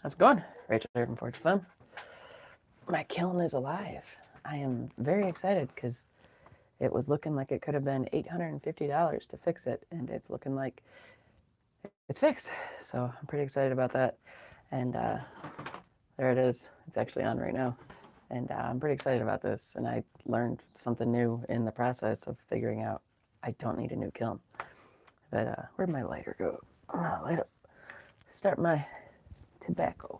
How's it going? Rachel here from Forge Le Femme. My kiln is alive. I am very excited because it was looking like it could have been $850 to fix it, and it's looking like it's fixed. So I'm pretty excited about that. And there it is. It's actually on right now. And I'm pretty excited about this. And I learned something new in the process of figuring out I don't need a new kiln. But where'd my lighter go? Light up. Start my tobacco.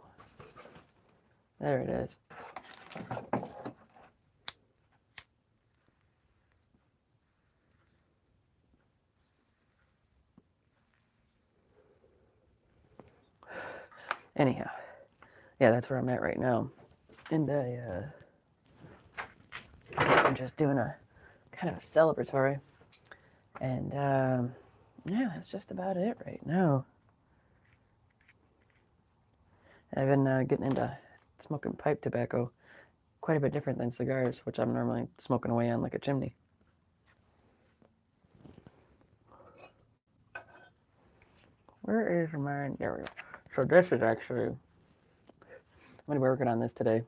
There it is. Anyhow, yeah, that's where I'm at right now. And I guess I'm just doing a kind of a celebratory. And yeah, that's just about it right now. I've been getting into smoking pipe tobacco, quite a bit different than cigars, which I'm normally smoking away on like a chimney. Where is mine? There we go. So this is actually, I'm going to be working on this today.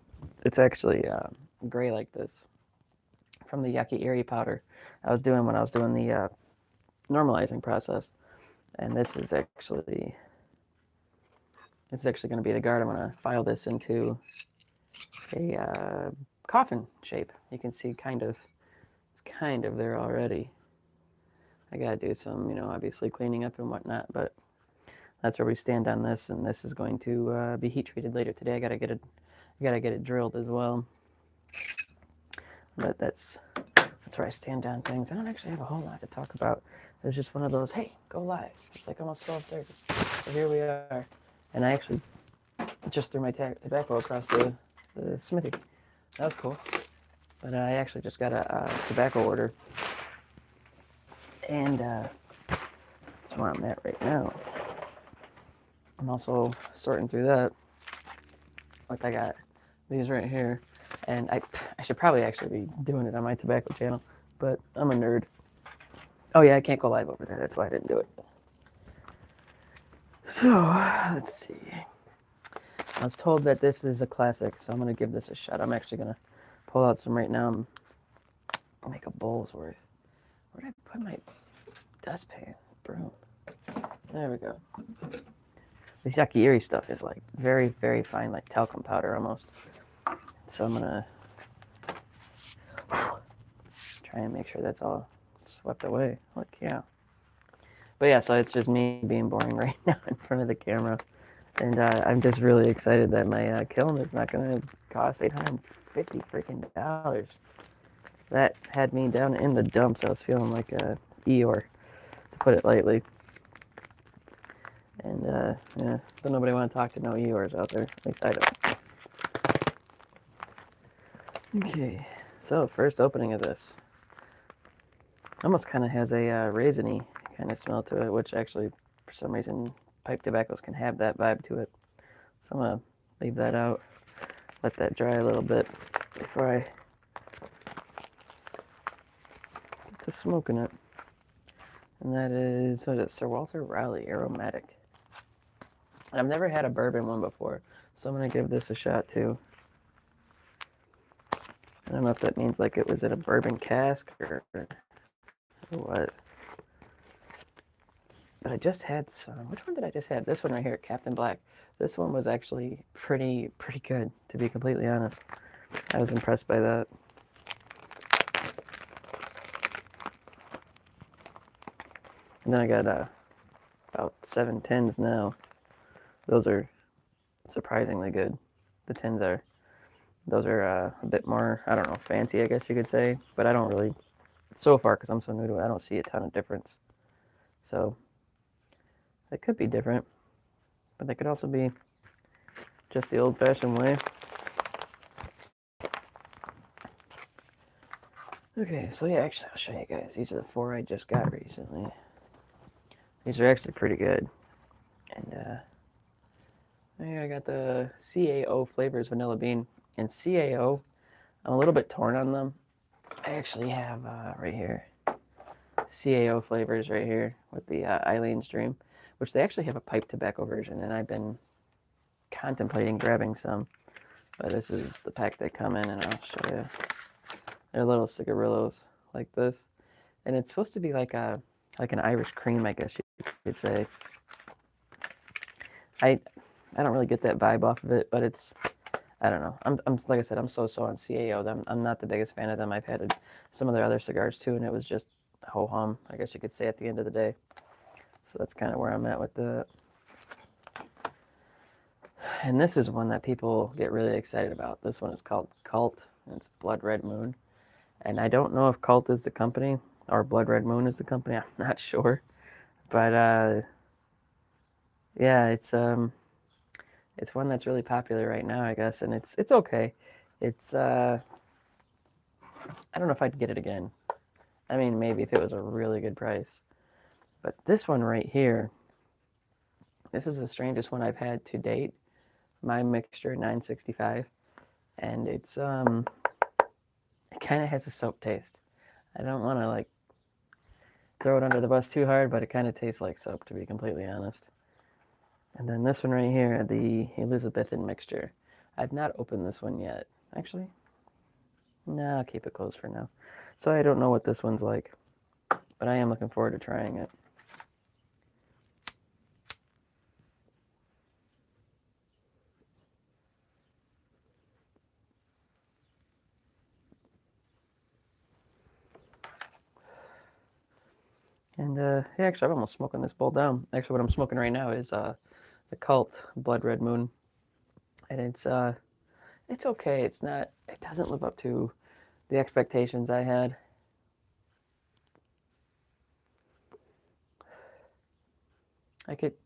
It's actually gray like this from the Yakiiri powder I was doing when I was doing the normalizing process. And this is actually going to be the guard. I'm going to file this into a coffin shape. You can see it's kind of there already. I got to do some, obviously cleaning up and whatnot, but that's where we stand on this, and this is going to be heat treated later today. I got to get it drilled as well. But that's where I stand on things. I don't actually have a whole lot to talk about. It was just one of those, hey, go live. It's like almost 12:30. So here we are. And I actually just threw my tobacco across the smithy. That was cool. But I actually just got a tobacco order. And that's where I'm at right now. I'm also sorting through that. Like I got these right here. And I should probably actually be doing it on my tobacco channel. But I'm a nerd. Oh yeah, I can't go live over there. That's why I didn't do it. So, let's see. I was told that this is a classic, so I'm going to give this a shot. I'm actually going to pull out some right now and make a bowl's worth. Where did I put my dustpan? Broom. There we go. This Yakiiri stuff is like very, very fine, like talcum powder almost. So I'm going to try and make sure that's all swept away. Look, yeah. But yeah, so it's just me being boring right now in front of the camera. And I'm just really excited that my kiln is not going to cost $850 freaking dollars. That had me down in the dumps. I was feeling like a Eeyore, to put it lightly. And yeah, don't nobody want to talk to no Eeyores out there. At least I don't. Okay, so first opening of this. Almost kind of has a raisiny kind of smell to it, which actually, for some reason, pipe tobaccos can have that vibe to it. So I'm going to leave that out, let that dry a little bit before I get to smoking it. And that is, what is it, Sir Walter Raleigh Aromatic. I've never had a bourbon one before, so I'm going to give this a shot too. I don't know if that means like it was in a bourbon cask or what. But I just had some. Which one did I just have? This one right here, Captain Black. This one was actually pretty good, to be completely honest. I was impressed by that. And then I got about 7 tins now. Those are surprisingly good. The tins those are a bit more, I don't know, fancy, I guess you could say. But I don't really, so far, because I'm so new to it, I don't see a ton of difference. So they could be different, but they could also be just the old-fashioned way. Okay, so yeah, actually, I'll show you guys. These are the 4 I just got recently. These are actually pretty good. And I got the CAO flavors vanilla bean. And CAO, I'm a little bit torn on them. I actually have right here CAO flavors right here with the Eileen's Dream, which they actually have a pipe tobacco version, and I've been contemplating grabbing some, but this is the pack they come in, and I'll show you. They're little cigarillos like this, and it's supposed to be like an Irish cream, I guess you could say. I don't really get that vibe off of it, but it's, I don't know. I'm like I said, I'm so on CAO. I'm not the biggest fan of them. I've had some of their other cigars too, and it was just ho hum, I guess you could say, at the end of the day. So that's kind of where I'm at with the. And this is one that people get really excited about. This one is called Cult, and it's Blood Red Moon. And I don't know if Cult is the company or Blood Red Moon is the company. I'm not sure, but yeah, it's one that's really popular right now, I guess, and it's okay. It's I don't know if I'd get it again. I mean, maybe if it was a really good price. But this one right here, this is the strangest one I've had to date. My Mixture 965, and it's it kind of has a soap taste. I don't want to like throw it under the bus too hard, but it kind of tastes like soap, to be completely honest. And then this one right here, the Elizabethan Mixture. I've not opened this one yet. Actually, no, I'll keep it closed for now. So I don't know what this one's like, but I am looking forward to trying it. And yeah, actually, I'm almost smoking this bowl down. Actually, what I'm smoking right now is the Cult Blood Red Moon, and it's okay. It doesn't live up to the expectations I had. It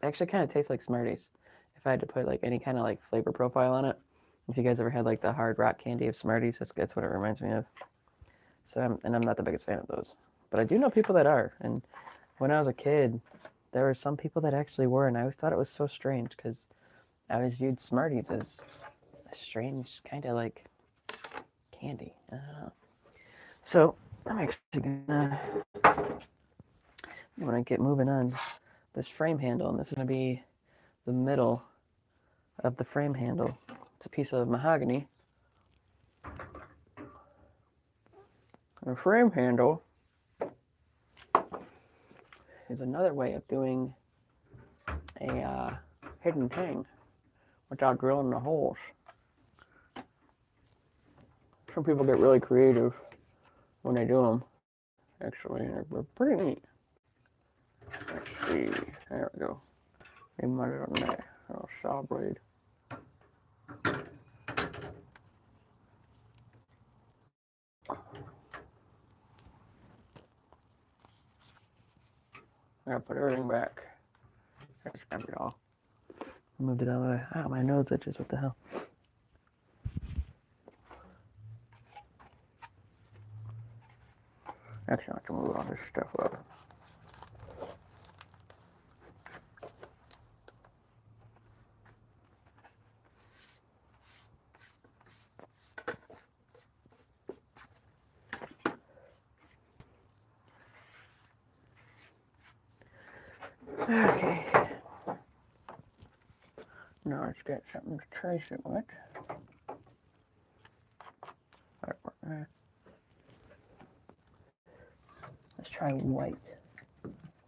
actually kind of tastes like Smarties. If I had to put like any kind of like flavor profile on it, if you guys ever had like the hard rock candy of Smarties, that's what it reminds me of. So I'm not the biggest fan of those, but I do know people that are. And when I was a kid, there were some people that actually were, and I always thought it was so strange because I always viewed Smarties as a strange kind of like candy. I don't know. So I'm actually gonna get moving on this frame handle, and this is gonna be the middle of the frame handle. It's a piece of mahogany. The frame handle is another way of doing a hidden thing without drilling the holes. Some people get really creative when they do them. Actually, they're pretty neat. Let's see. There we go. They might on that little saw blade. I gotta put everything back. That's gonna be all. I moved it out of the way. Ah, my nose itches. What the hell? Actually, I have to move all this stuff up. Okay. Now let's get something to trace it with. Let's try white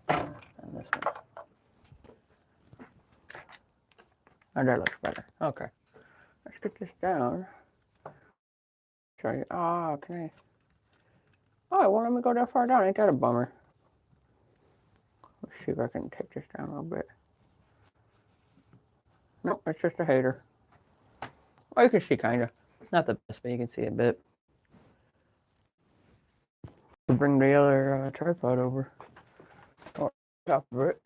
on this one. Oh, that looks better. Okay. Let's get this down. Show you. Oh, can I? Oh, it won't let me go that far down. Ain't that a bummer? Let's see if I can take this down a little bit. Nope, it's just a hater. Oh, you can see kind of. Not the best, but you can see a bit. We'll bring the other tripod over. Or top of it.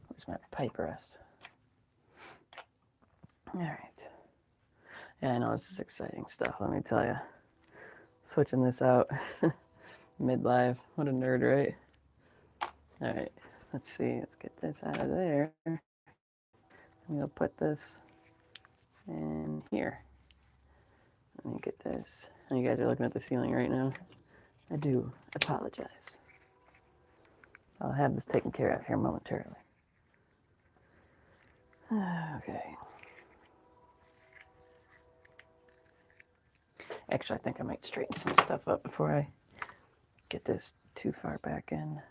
Where's my pipe rest? All right. Yeah, I know this is exciting stuff, let me tell you. Switching this out mid-live. What a nerd, right? All right, let's see. Let's get this out of there. I'm going to put this in here. Let me get this. And you guys are looking at the ceiling right now. I do apologize. I'll have this taken care of here momentarily. Okay. Actually, I think I might straighten some stuff up before I get this too far back in.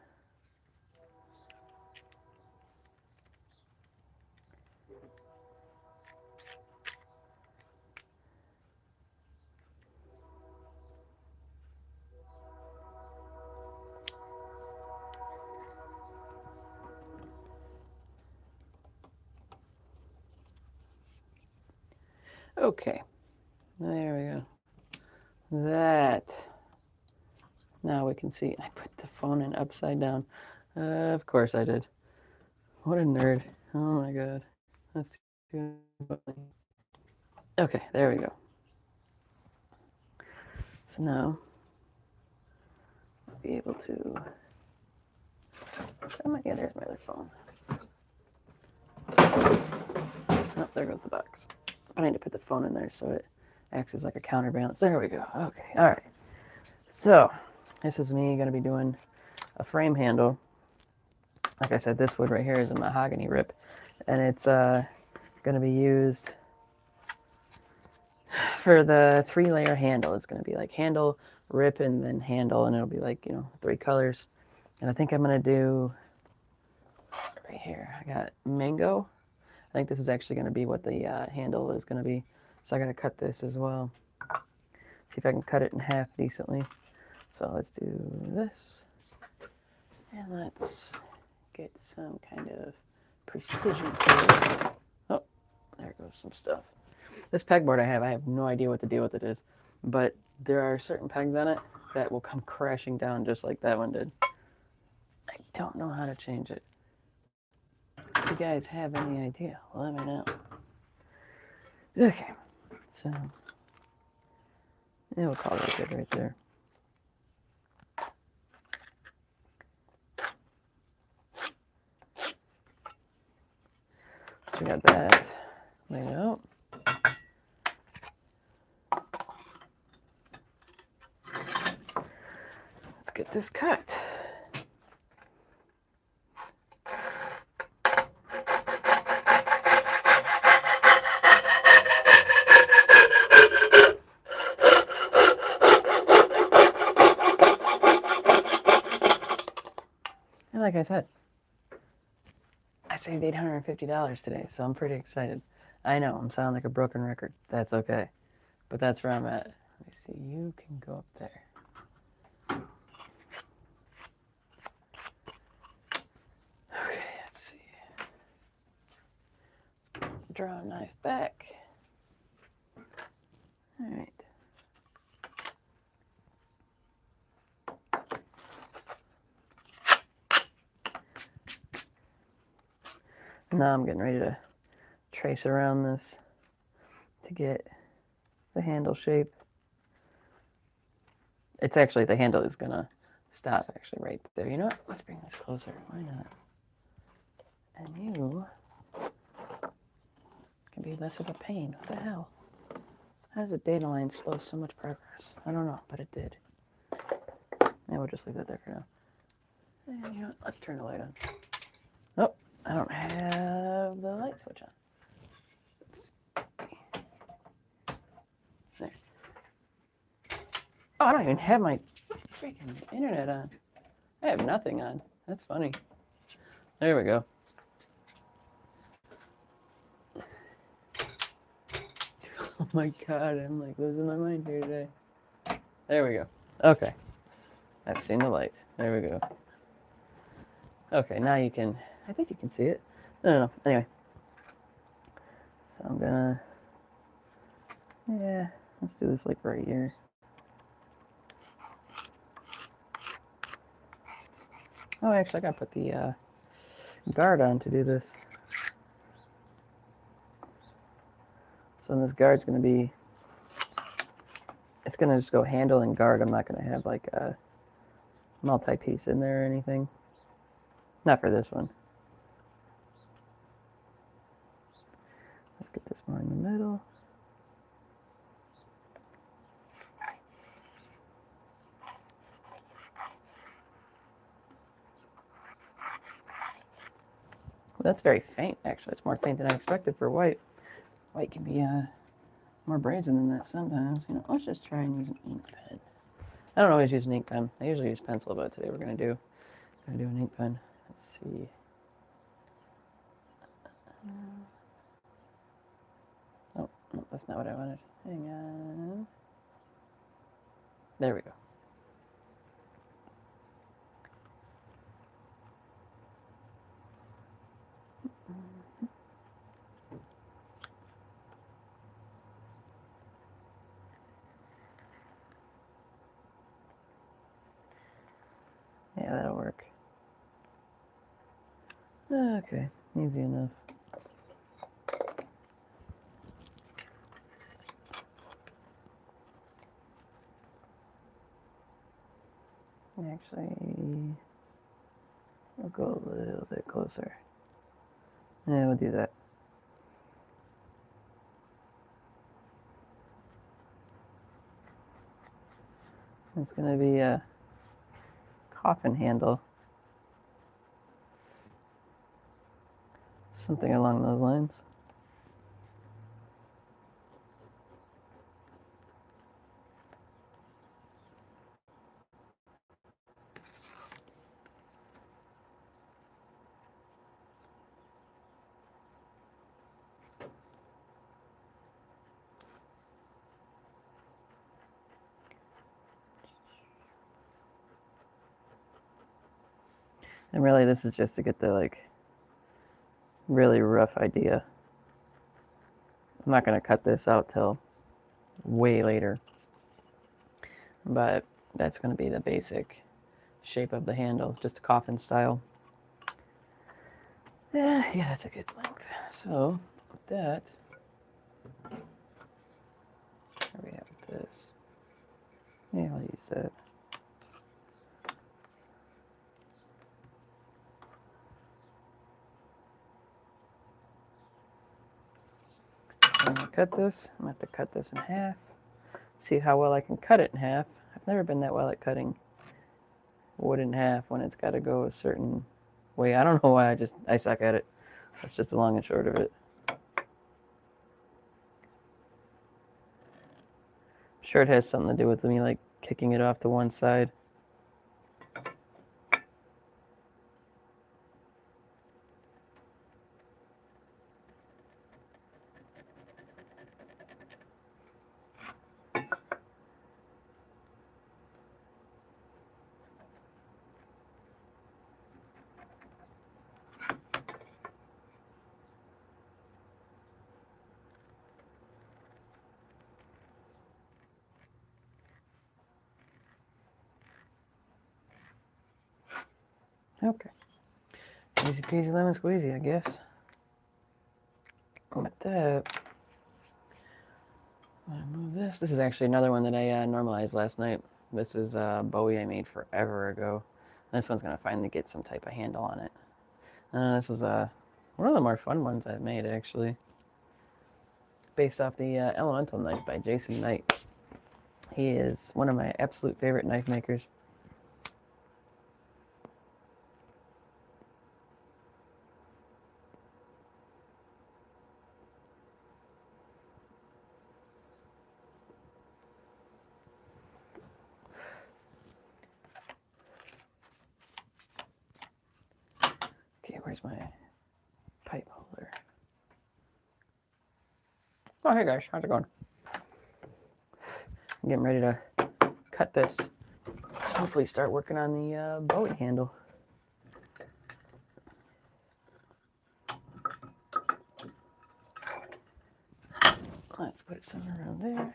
Okay, there we go. That. Now we can see. I put the phone in upside down. Of course I did. What a nerd. Oh my god. That's too funny. Okay, there we go. So now I'll be able to. Oh my god, there's my other phone. Oh, there goes the box. I need to put the phone in there so it acts as like a counterbalance. There we go. Okay, all right. So this is me going to be doing a frame handle. Like I said, this wood right here is a mahogany rip, and it's going to be used for the 3-layer handle. It's going to be like handle, rip, and then handle, and it'll be like, 3 colors. And I think I'm going to do right here. I got mango. I think this is actually going to be what the handle is going to be. So I got to cut this as well. See if I can cut it in half decently. So let's do this. And let's get some kind of precision for this. Oh, there goes some stuff. This pegboard I have no idea what the deal with it is. But there are certain pegs on it that will come crashing down just like that one did. I don't know how to change it. If you guys have any idea, let me know. Okay, so yeah, we'll call that good right there. So we got that laid out. Let's get this cut. And like I said, I saved $850 today, so I'm pretty excited. I know, I'm sounding like a broken record. That's okay. But that's where I'm at. Let me see, you can go up there. Okay, let's see. Let's put the draw knife back. All right. Now I'm getting ready to trace around this to get the handle shape. It's actually, the handle is gonna stop actually right there. You know what? Let's bring this closer. Why not? And you can be less of a pain. What the hell? How does a data line slow so much progress? I don't know, but it did. And we'll just leave that there for now. And you know what? Let's turn the light on. Oh, I don't have the light switch on. There. Oh, I don't even have my freaking internet on. I have nothing on. That's funny. There we go. Oh my god, I'm like losing my mind here today. There we go. Okay. I've seen the light. There we go. Okay, now you can, I think you can see it. No. Anyway. So I'm gonna, yeah, let's do this like right here. Oh, actually, I gotta put the guard on to do this. So this guard's gonna be, it's gonna just go handle and guard. I'm not gonna have like a multi-piece in there or anything. Not for this one. Let's get this more in the middle. That's very faint, actually. It's more faint than I expected for white. White can be more brazen than that sometimes. You know, let's just try and use an ink pen. I don't always use an ink pen. I usually use pencil, but today we're gonna do an ink pen. Let's see. Oh, no, that's not what I wanted. Hang on. There we go. Yeah, that'll work. Okay, easy enough. Actually, I'll go a little bit closer. Yeah, we'll do that. It's going to be a coffin handle. Something along those lines. And really, this is just to get the, like, really rough idea. I'm not going to cut this out till way later. But that's going to be the basic shape of the handle, just coffin style. Yeah, that's a good length. So, with that, here we have this. Yeah, I'll use that. I'm going to cut this. I'm going to have to cut this in half. See how well I can cut it in half. I've never been that well at cutting wood in half when it's got to go a certain way. I don't know why, I suck at it. That's just the long and short of it. I'm sure it has something to do with me, like, kicking it off to one side. Okay. Easy peasy lemon squeezy, I guess. With that, I'm gonna move this. This is actually another one that I normalized last night. This is a Bowie I made forever ago. This one's gonna finally get some type of handle on it. This was one of the more fun ones I've made, actually. Based off the Elemental Knife by Jason Knight. He is one of my absolute favorite knife makers. Okay, where's my pipe holder? Oh, hey guys, how's it going? I'm getting ready to cut this. Hopefully start working on the Bowie handle. Let's put it somewhere around there.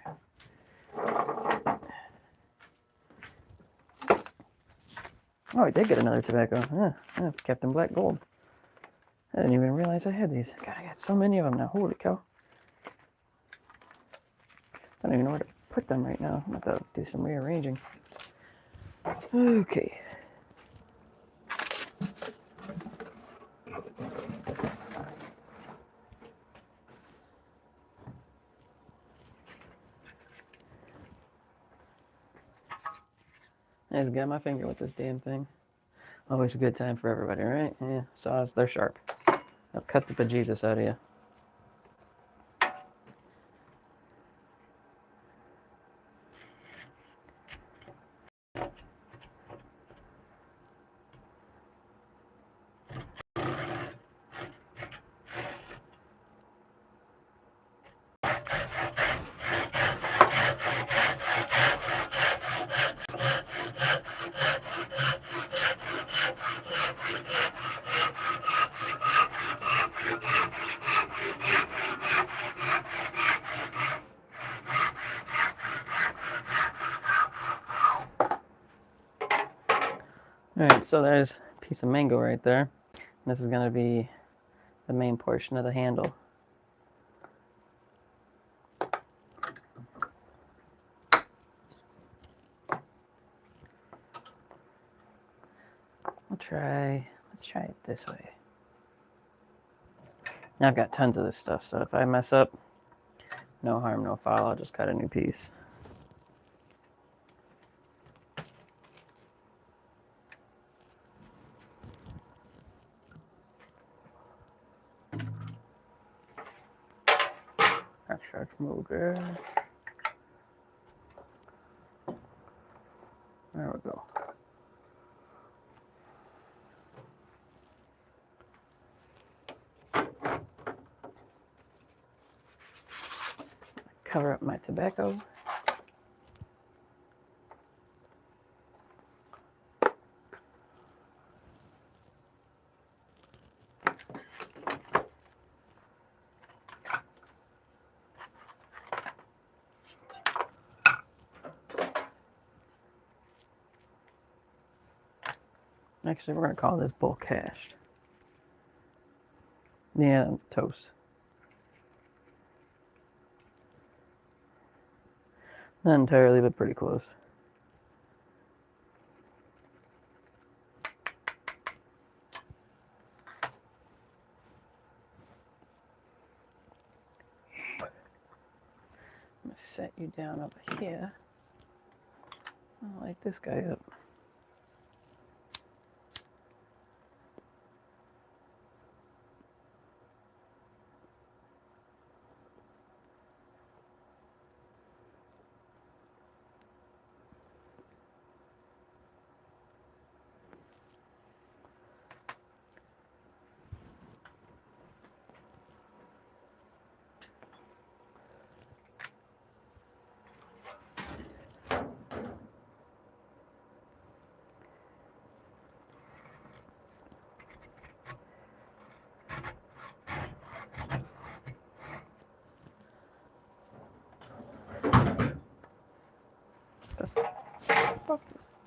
Oh, I did get another tobacco. Captain Black Gold. I didn't even realize I had these. God, I got so many of them now. Holy cow. I don't even know where to put them right now. I'm about to do some rearranging. Okay. I just got my finger with this damn thing. Always a good time for everybody, right? Yeah, saws, they're sharp. They'll cut the bejesus out of you. Alright, so there's a piece of mango right there. This is going to be the main portion of the handle. Let's try it this way. Now I've got tons of this stuff, so if I mess up, no harm, no foul, I'll just cut a new piece. Sharp motor. There we go. Cover up my tobacco. Actually, we're going to call this bull cashed. Yeah, that's toast. Not entirely, but pretty close. I'm going to set you down over here. I'll light this guy up.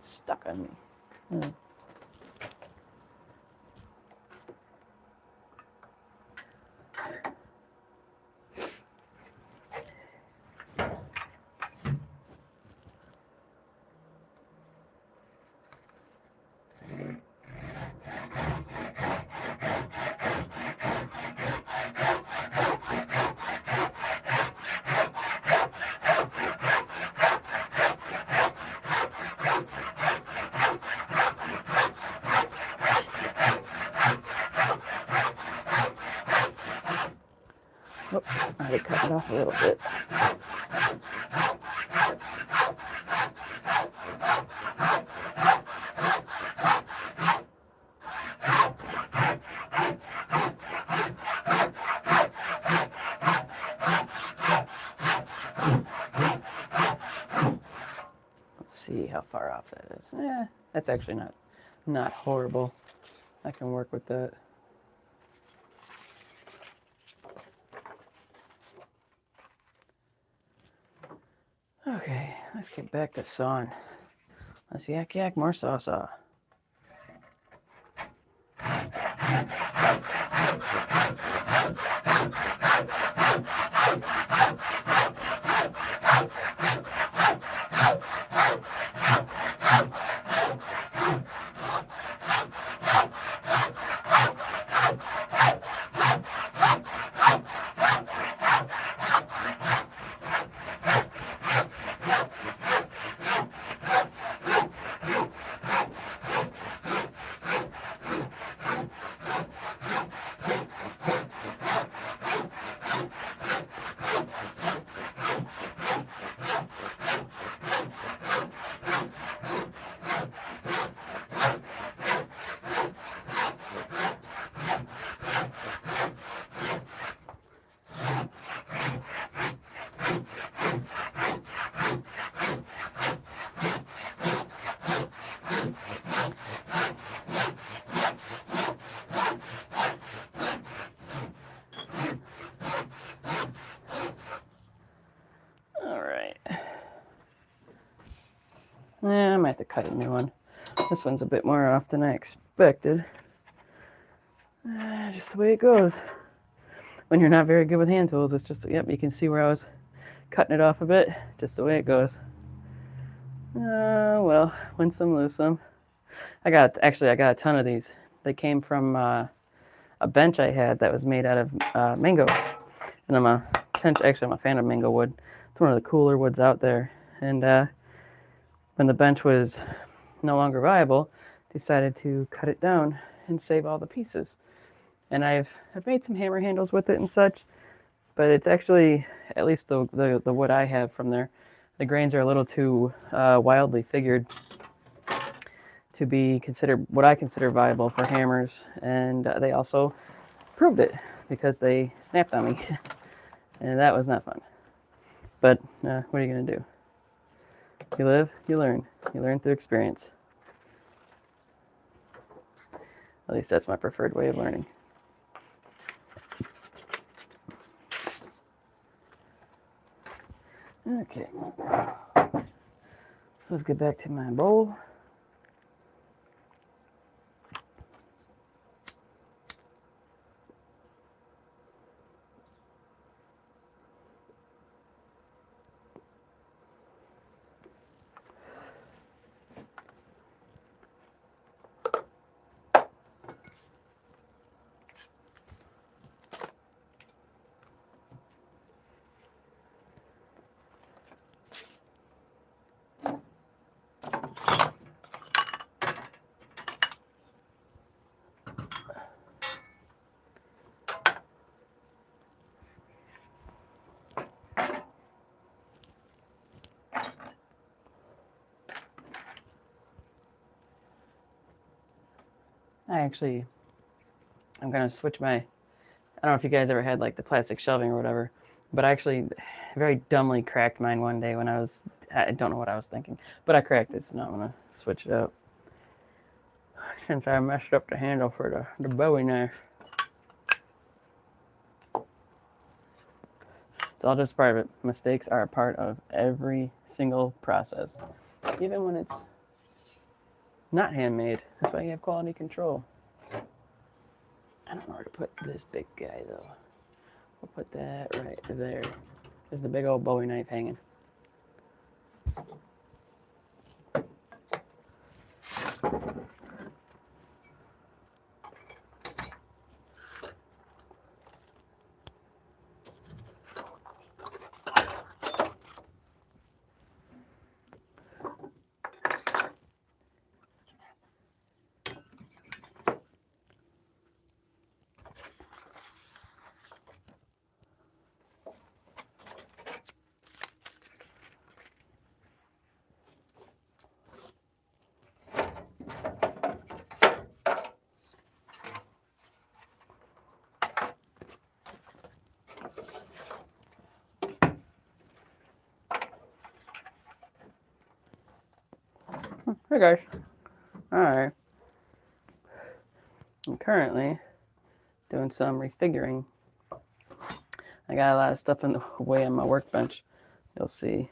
Stuck on me. Oh, I had to cut it off a little bit. Let's see how far off that is. That's actually not horrible. I can work with that. Okay, let's get back to sawing. Let's yak, more saw. Yeah, I might have to cut a new one. This one's a bit more off than I expected. Just the way it goes. When you're not very good with hand tools, it's just, yep, you can see where I was cutting it off a bit. Just the way it goes. Well, win some, lose some. I got a ton of these. They came from a bench I had that was made out of mango. And I'm a fan of mango wood. It's one of the cooler woods out there. And when the bench was no longer viable, decided to cut it down and save all the pieces. And I've made some hammer handles with it and such, but it's actually, at least the wood I have from there, the grains are a little too wildly figured to be considered what I consider viable for hammers. And they also proved it because they snapped on me. And that was not fun. But what are you going to do? You live, you learn. You learn through experience. At least that's my preferred way of learning. Okay. So let's get back to my bowl. I'm going to switch my, I don't know if you guys ever had like the plastic shelving or whatever, but I actually very dumbly cracked mine one day when I don't know what I was thinking, but I cracked it, so now I'm going to switch it up. Since I messed up the handle for the Bowie knife. It's all just part of it. Mistakes are a part of every single process, even when it's not handmade. That's why you have quality control. I don't know where to put this big guy though. We'll put that right there. There's the big old Bowie knife hanging. Hey guys. Alright. I'm currently doing some refiguring. I got a lot of stuff in the way on my workbench. You'll see.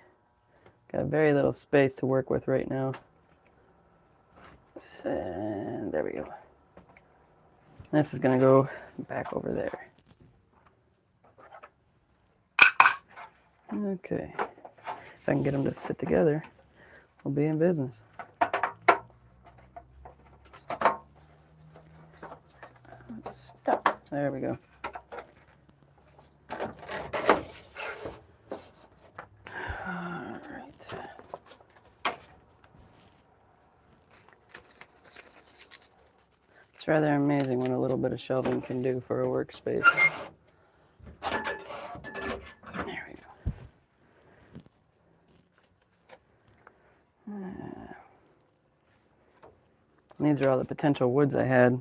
Got very little space to work with right now. And there we go. This is going to go back over there. Okay. If I can get them to sit together, we'll be in business. Stop. There we go. Alright. It's rather amazing what a little bit of shelving can do for a workspace. There we go. These are all the potential woods I had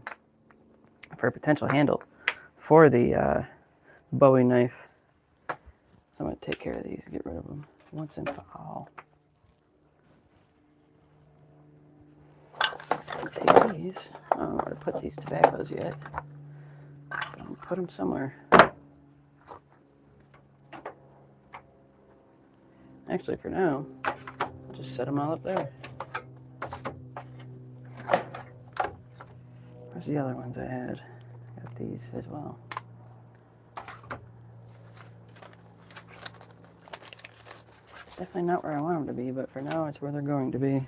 for a potential handle for the Bowie knife. So I'm going to take care care of these, get rid of them once and for all. Take these. I don't know where to put these tobaccos yet. I'll put them somewhere. Actually, for now, I'll just set them all up there. Where's the other ones I had? Got these as well. Definitely not where I want them to be, but for now, it's where they're going to be.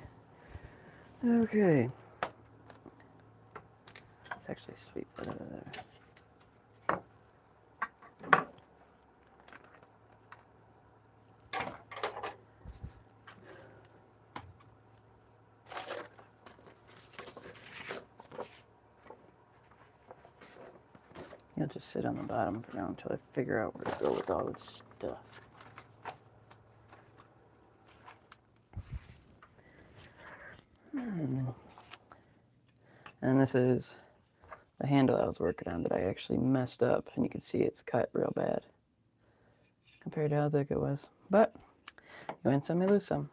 Okay. It's actually sweet. Put it there. You'll just sit on the bottom for now until I figure out where to go with all this stuff. And this is the handle I was working on that I actually messed up, and you can see it's cut real bad compared to how thick it was. But you win some, you lose some.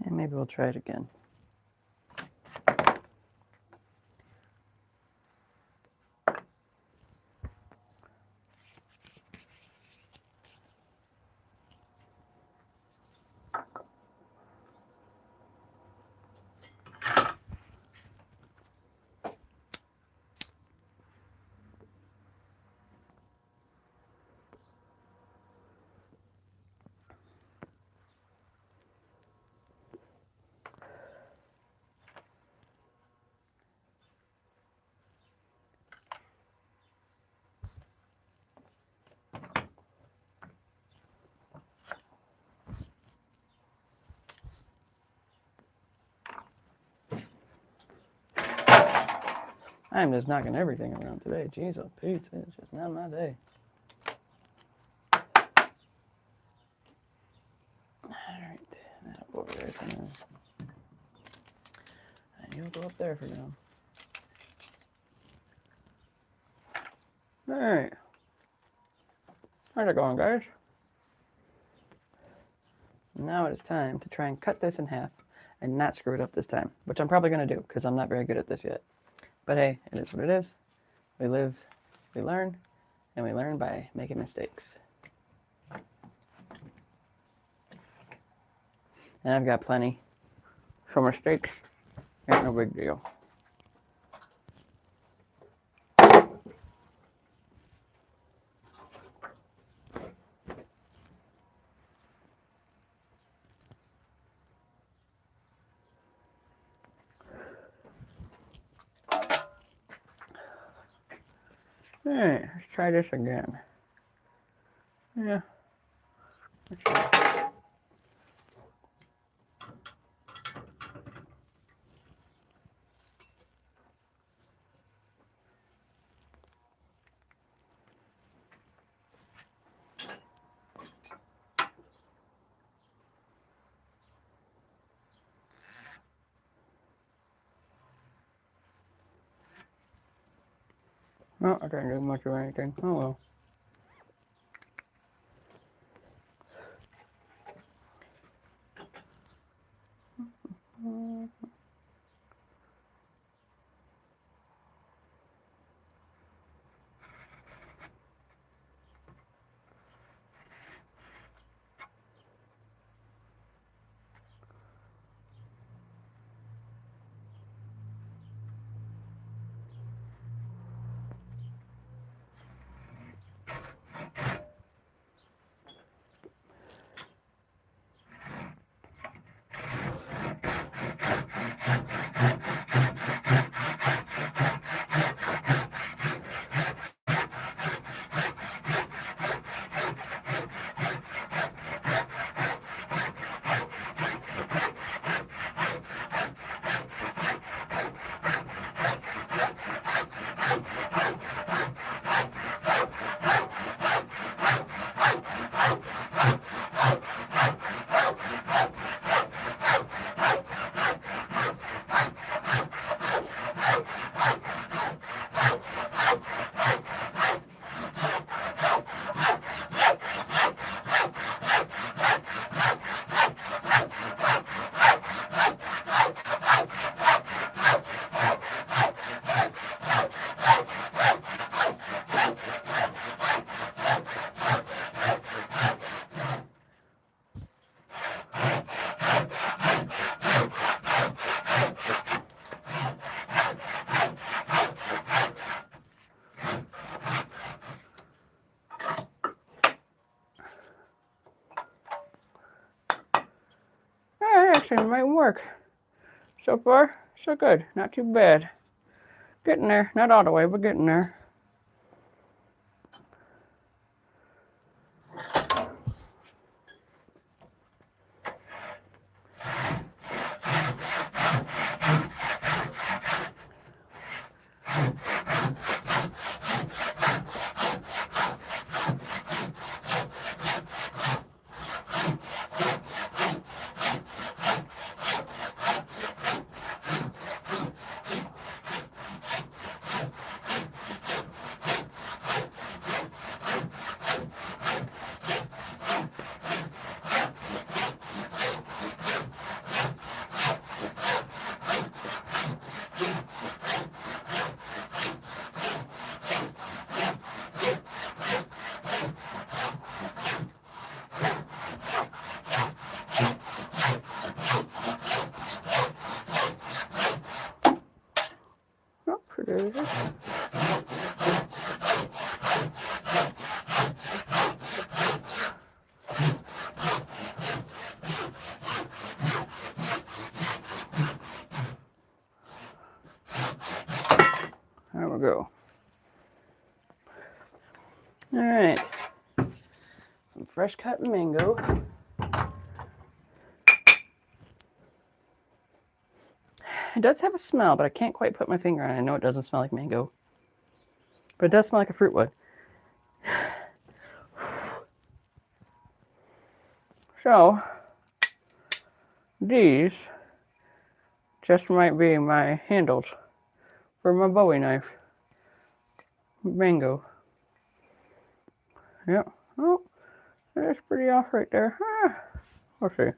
And maybe we'll try it again. I'm just knocking everything around today. Jeez, oh Pete, it's just not my day. Alright, that'll go over there for now. And you'll go up there for now. Alright. How's it going, guys? Now it is time to try and cut this in half and not screw it up this time, which I'm probably going to do because I'm not very good at this yet. But hey, it is what it is. We live, we learn, and we learn by making mistakes. And I've got plenty. So mistakes ain't no big deal. Alright, let's try this again. Yeah. Let's try. No, I can't do much of anything. Oh well. That actually might work. So far, so good. Not too bad. Getting there. Not all the way, but getting there. There we go. All right. Some fresh cut mango. It does have a smell, but I can't quite put my finger on it. I know it doesn't smell like mango, but it does smell like a fruit wood. So, these just might be my handles for my Bowie knife. Mango. Yep. Oh, that's pretty off right there. We'll see. I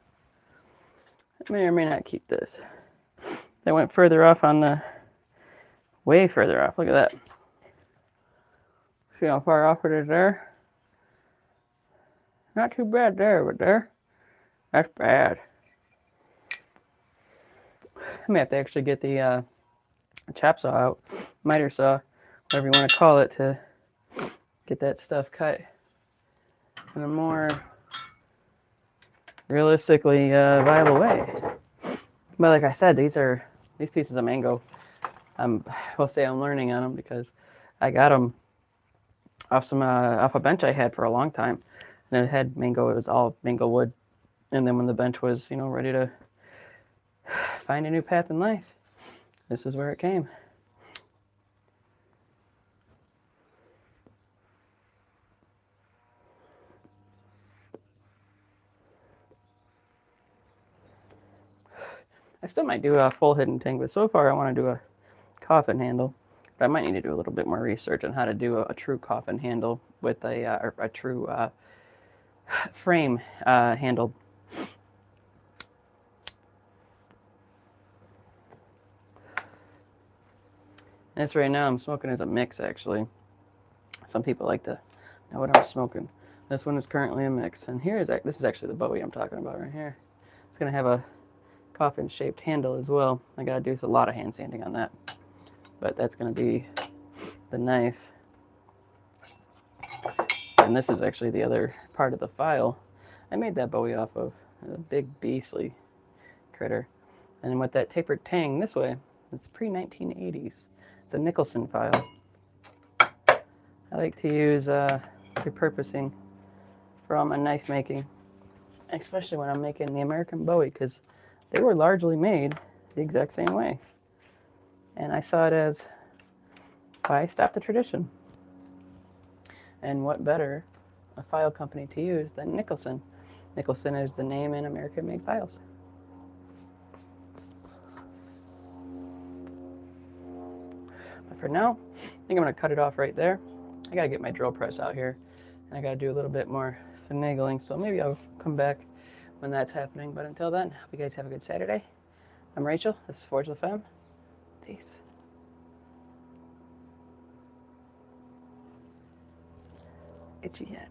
may or may not keep this. They went further off on the, way further off. Look at that. See how far off it is there? Not too bad there, but there, that's bad. I may have to actually get the chop saw out, miter saw, whatever you want to call it, to get that stuff cut in a more realistically viable way. But like I said, these pieces of mango. We'll say I'm learning on them because I got them off a bench I had for a long time, and it had mango. It was all mango wood, and then when the bench was ready to find a new path in life, this is where it came. I still might do a full hidden ting, but so far I want to do a coffin handle. But I might need to do a little bit more research on how to do a true coffin handle with a true frame handle. This right now I'm smoking as a mix, actually. Some people like to know what I'm smoking. This one is currently a mix, and this is actually the Bowie I'm talking about right here. It's gonna have a coffin-shaped handle as well. I gotta do a lot of hand sanding on that, but that's gonna be the knife. And this is actually the other part of the file. I made that Bowie off of a big beastly critter, and with that tapered tang this way, it's pre-1980s. It's a Nicholson file. I like to use repurposing for all my knife making, especially when I'm making the American Bowie, because they were largely made the exact same way. And I saw it as, why stop the tradition? And what better a file company to use than Nicholson. Nicholson is the name in American-made files. But for now, I think I'm going to cut it off right there. I got to get my drill press out here, and I got to do a little bit more finagling, so maybe I'll come back when that's happening. But until then, hope you guys have a good Saturday. I'm Rachel. This is Forge Le Femme. Peace. Itchy head.